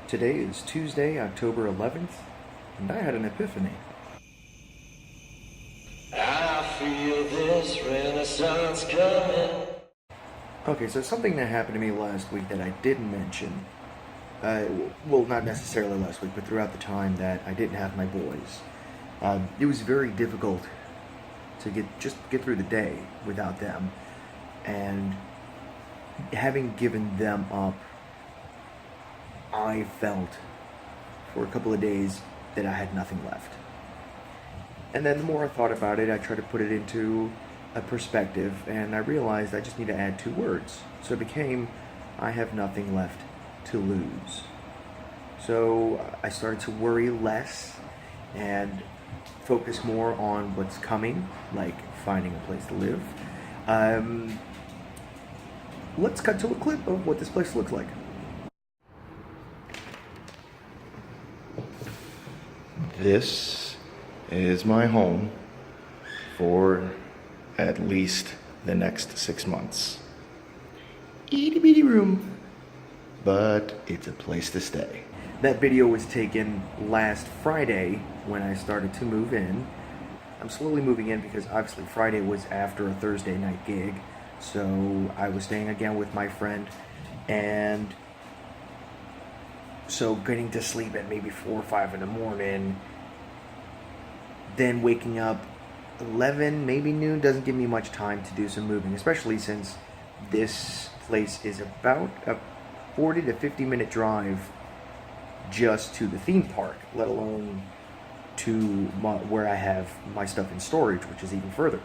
Today is Tuesday, October 11th, and I had an epiphany. I feel this renaissance coming. Okay, so something that happened to me last week that I didn't mention, well, not necessarily last week, but throughout the time that I didn't have my boys. It was very difficult to get through the day without them, and having given them up, I felt for a couple of days that I had nothing left. And then the more I thought about it, I tried to put it into a perspective, and I realized I just need to add two words. So it became, I have nothing left to lose. So I started to worry less and focus more on what's coming, like finding a place to live. Let's cut to a clip of what this place looks like. This is my home for at least the next 6 months. Itty bitty room, but it's a place to stay. That video was taken last Friday when I started to move in. I'm slowly moving in because obviously Friday was after a Thursday night gig, so I was staying again with my friend, and so getting to sleep at maybe 4 or 5 in the morning, then waking up 11, maybe noon, doesn't give me much time to do some moving, especially since this place is about a 40 to 50 minute drive just to the theme park, let alone to where I have my stuff in storage, which is even further.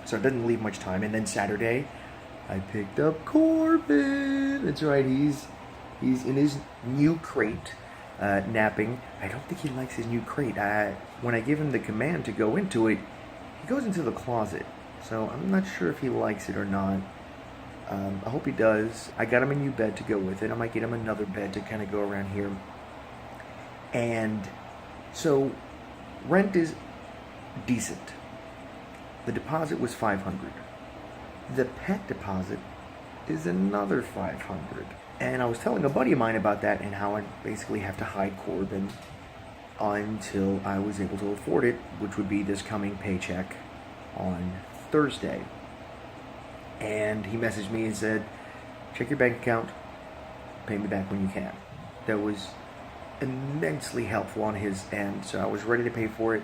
So it doesn't leave much time. And then Saturday, I picked up Corbin. That's right, he's in his new crate, napping. I don't think he likes his new crate. When I give him the command to go into it, he goes into the closet. So I'm not sure if he likes it or not. I hope he does. I got him a new bed to go with it. I might get him another bed to kind of go around here. And so rent is decent. The deposit was $500. The pet deposit is another $500. And I was telling a buddy of mine about that and how I basically have to hide Corbin until I was able to afford it, which would be this coming paycheck on Thursday. And he messaged me and said, check your bank account, pay me back when you can. That was immensely helpful on his end, so I was ready to pay for it.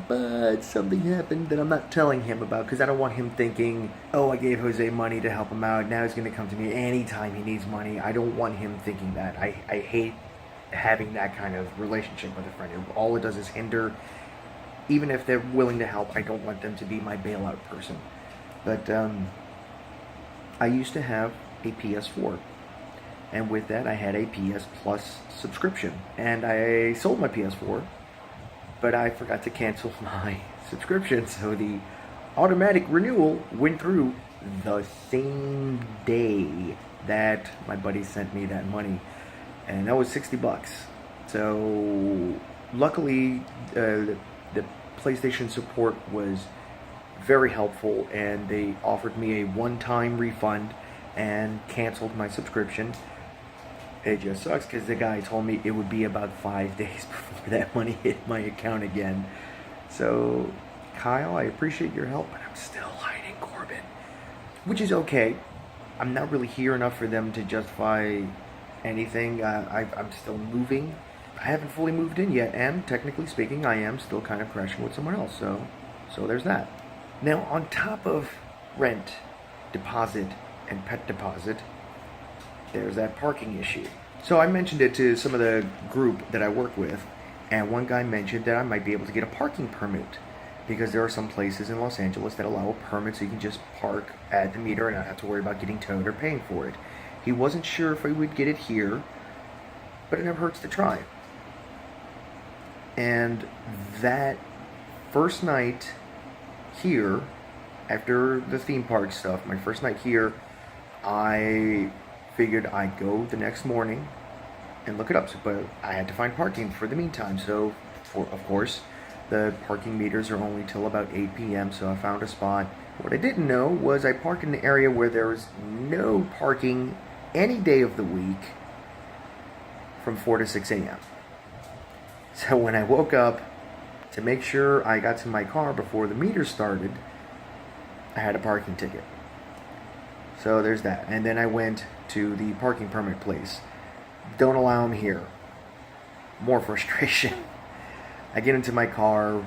But something happened that I'm not telling him about because I don't want him thinking, oh, I gave Jose money to help him out, now he's going to come to me anytime he needs money. I don't want him thinking that. I hate having that kind of relationship with a friend. All it does is hinder. Even if they're willing to help, I don't want them to be my bailout person. But I used to have a PS4. And with that, I had a PS Plus subscription. And I sold my PS4, but I forgot to cancel my subscription. So the automatic renewal went through the same day that my buddy sent me that money. And that was $60. So luckily, the PlayStation support was very helpful, and they offered me a one-time refund and canceled my subscription. It just sucks because the guy told me it would be about 5 days before that money hit my account again. So, Kyle, I appreciate your help, but I'm still hiding Corbin, which is okay. I'm not really here enough for them to justify anything. I'm still moving. I haven't fully moved in yet, and technically speaking, I am still kind of crashing with someone else. So there's that. Now, on top of rent, deposit, and pet deposit, there's that parking issue. So I mentioned it to some of the group that I work with, and one guy mentioned that I might be able to get a parking permit because there are some places in Los Angeles that allow a permit so you can just park at the meter and not have to worry about getting towed or paying for it. He wasn't sure if I would get it here, but it never hurts to try. And that first night here, after the theme park stuff, my first night here, I figured I'd go the next morning and look it up, but I had to find parking for the meantime. So, of course, the parking meters are only till about 8 p.m., so I found a spot. What I didn't know was I parked in an area where there was no parking any day of the week, from 4 to 6 a.m. So when I woke up to make sure I got to my car before the meter started, I had a parking ticket. So there's that. And then I went to the parking permit place. Don't allow them here. More frustration. I get into my car,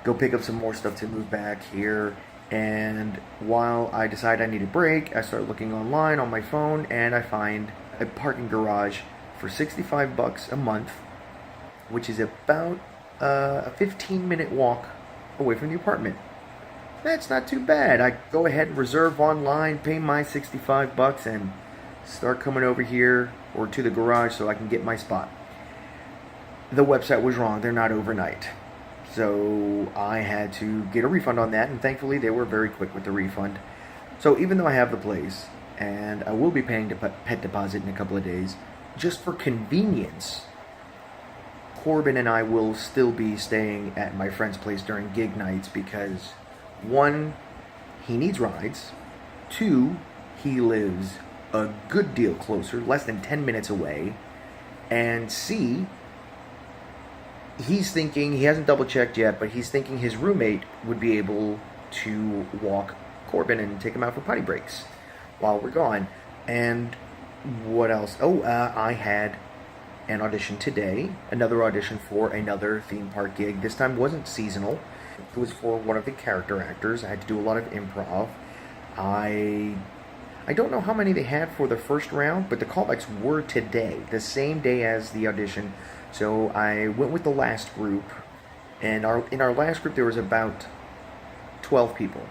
go pick up some more stuff to move back here, and while I decide I need a break, I start looking online on my phone, and I find a parking garage for $65 a month, which is about a 15-minute walk away from the apartment. That's not too bad. I go ahead and reserve online, pay my $65, and start coming over here or to the garage so I can get my spot. The website was wrong. They're not overnight. So I had to get a refund on that, and thankfully they were very quick with the refund. So even though I have the place, and I will be paying the pet deposit in a couple of days, just for convenience, Corbin and I will still be staying at my friend's place during gig nights because, one, he needs rides. Two, he lives a good deal closer, less than 10 minutes away. And C, he's thinking, he hasn't double checked yet, but he's thinking his roommate would be able to walk Corbin and take him out for potty breaks while we're gone. And what else? I had an audition today, another audition for another theme park gig. This time wasn't seasonal. It was for one of the character actors. I had to do a lot of improv. I don't know how many they had for the first round, but the callbacks were today, the same day as the audition. So I went with the last group, and in our last group there was about 12 people.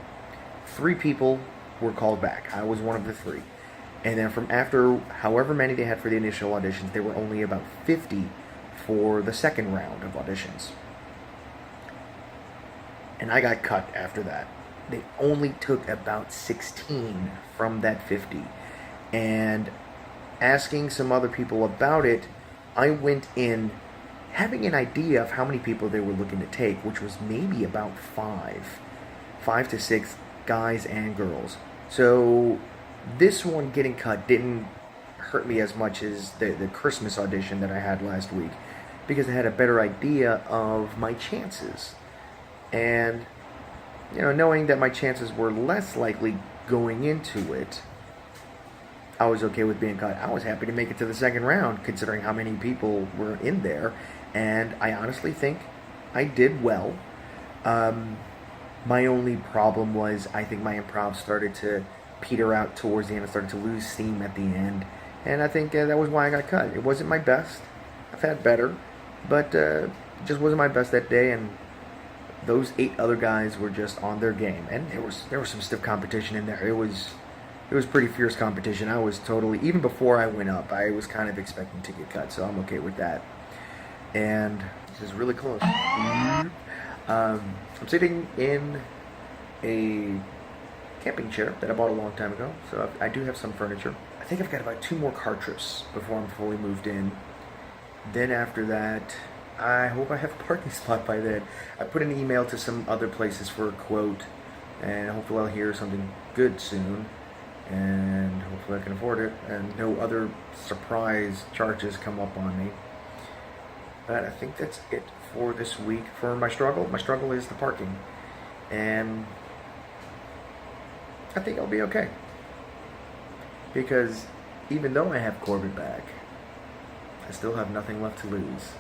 3 people were called back. I was one of the 3. And then from after however many they had for the initial auditions, there were only about 50 for the second round of auditions. And I got cut after that. They only took about 16 from that 50. And asking some other people about it, I went in having an idea of how many people they were looking to take, which was maybe about 5 to 6 guys and girls. So this one getting cut didn't hurt me as much as the Christmas audition that I had last week, because I had a better idea of my chances. And, you know, knowing that my chances were less likely going into it, I was okay with being cut. I was happy to make it to the second round, considering how many people were in there, and I honestly think I did well. My only problem was I think my improv started to peter out towards the end. I started to lose steam at the end, and I think that was why I got cut. It wasn't my best. I've had better, but it just wasn't my best that day, and those 8 other guys were just on their game, and there was some stiff competition in there. It was pretty fierce competition. I was totally, even before I went up, I was kind of expecting to get cut, so I'm okay with that. And this is really close. I'm sitting in a camping chair that I bought a long time ago, so I do have some furniture. I think I've got about 2 more car trips before I'm fully moved in. Then after that, I hope I have a parking spot by then. I put an email to some other places for a quote, and hopefully I'll hear something good soon, and hopefully I can afford it, and no other surprise charges come up on me. But I think that's it for this week for my struggle. My struggle is the parking, and I think I'll be okay, because even though I have Corbin back, I still have nothing left to lose.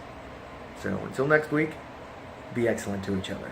So until next week, be excellent to each other.